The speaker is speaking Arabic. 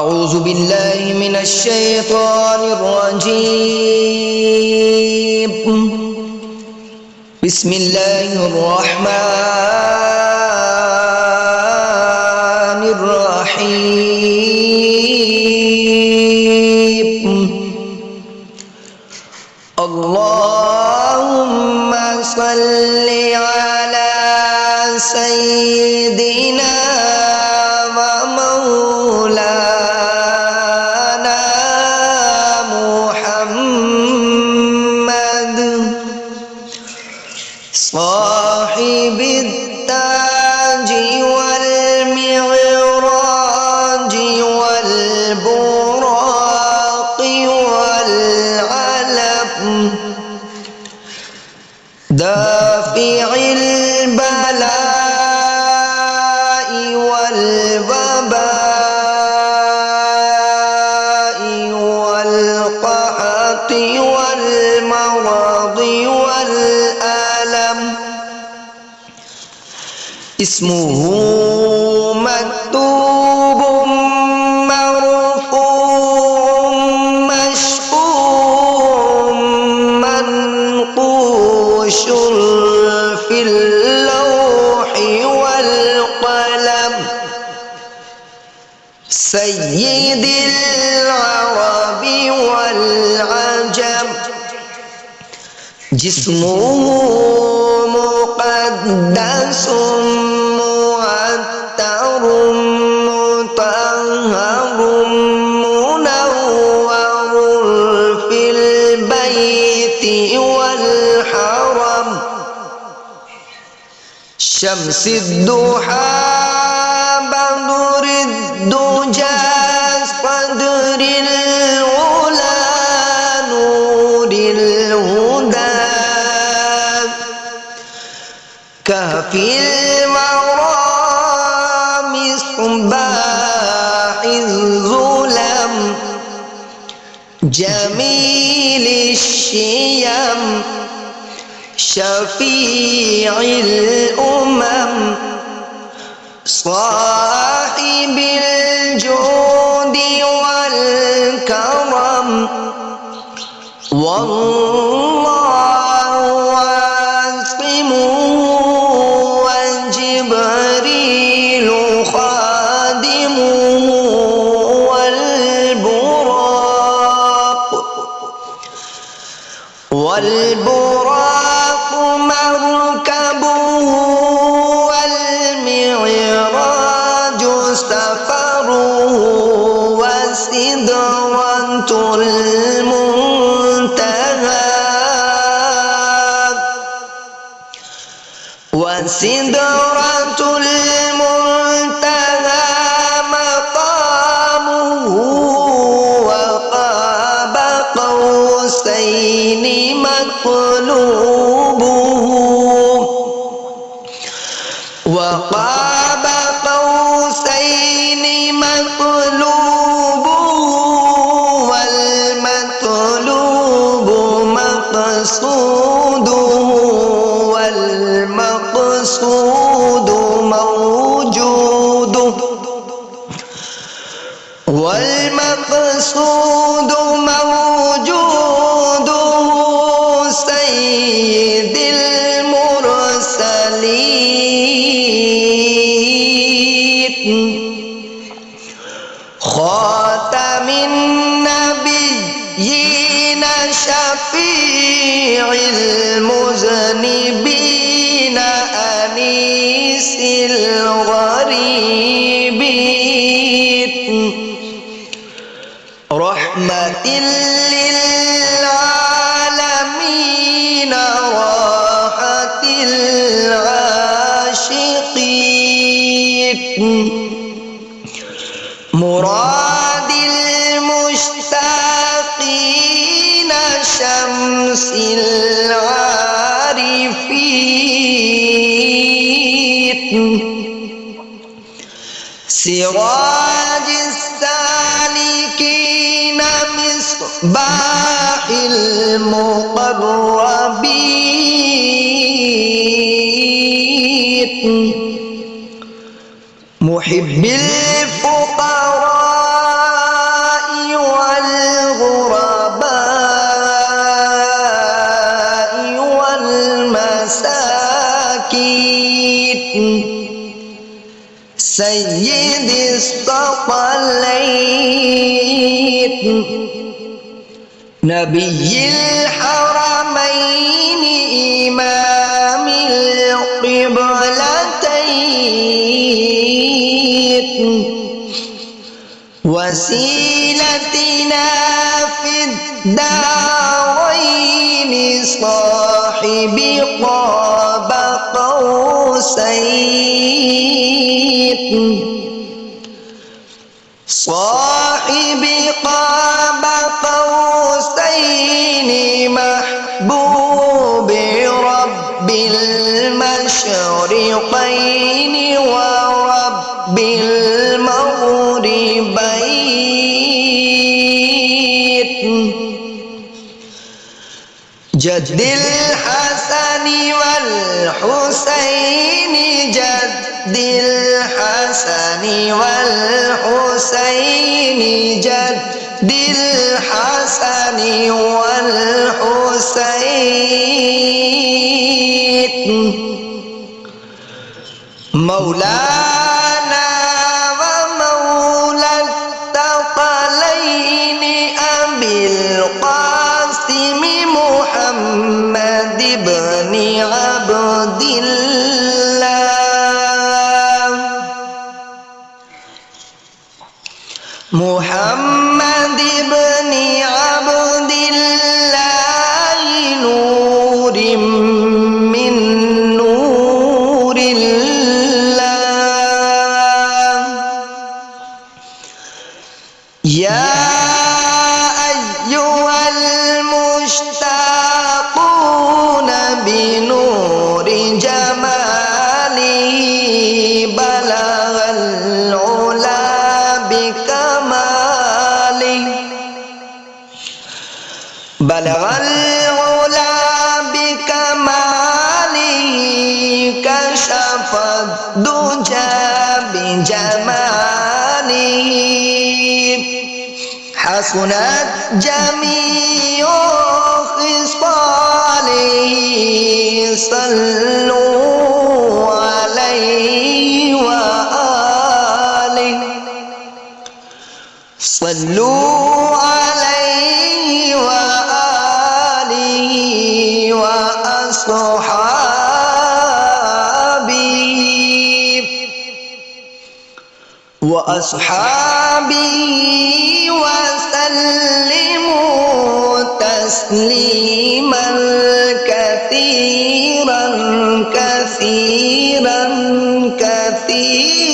أعوذ بالله من الشيطان الرجيم. بسم الله الرحمن الرحيم. اللهم صل على سيدنا ومولانا محمد صاحب التاج والمعراج والبراق والعلم دافع البلاء والوباء والقحط والمرض والألم اسمه مكتوب مرفوع مشفوع منقوش في اللوح والقلم سيد العرب والعجم جسمه مقدس معطر مطهر منور في البيت والحرم شمس الضحى بدر الدجى صدر العلا نور الهدى كهف الورى مصباح الظلم جميل الشيم شفيع الأمم صاحب الجود والكرم والله عاصمه وجبريل خادمه والبراق مركبه والمعراج سفره وسدرة المنتهى وسدرة المنتهى مقامه وقاب قوسين مطلوبه وقاب قوسين مطلوبه والمطلوب مقصوده والمقصود موجوده والمقصود موجوده سيد المرسلين خاتم النبيين شفيع المذنبين أنيس الغريبين رحمة للعالمين راحة العاشقين مراد المشتاقين شمس العارفين سراج السالكين مصباح المقربين محب الفقراء صليت نبي الحرمين إمام القبلتين وسيلتنا في الدارين صاحب قاب قوسين صاحب قاب قوسين محبوب رب المشرقين ورب المغربين جد الحسن والحسين جد الحسن والحسين جد الحسن والحسين مولانا ومولى الثقلين أبي القاسم محمد بن عبد الله محمد بن عبد الله نور من نور الله يا أيها المشتاقون بنور جماله بلغ العلا بكماله بلغ العلا بكماله كشف الدجى بجماله حسنت جميع خصاله صلوا عليه وآله صلوا عليه وآله وأصحابه وسلموا تسليما كثيرا كثيرا كثيرا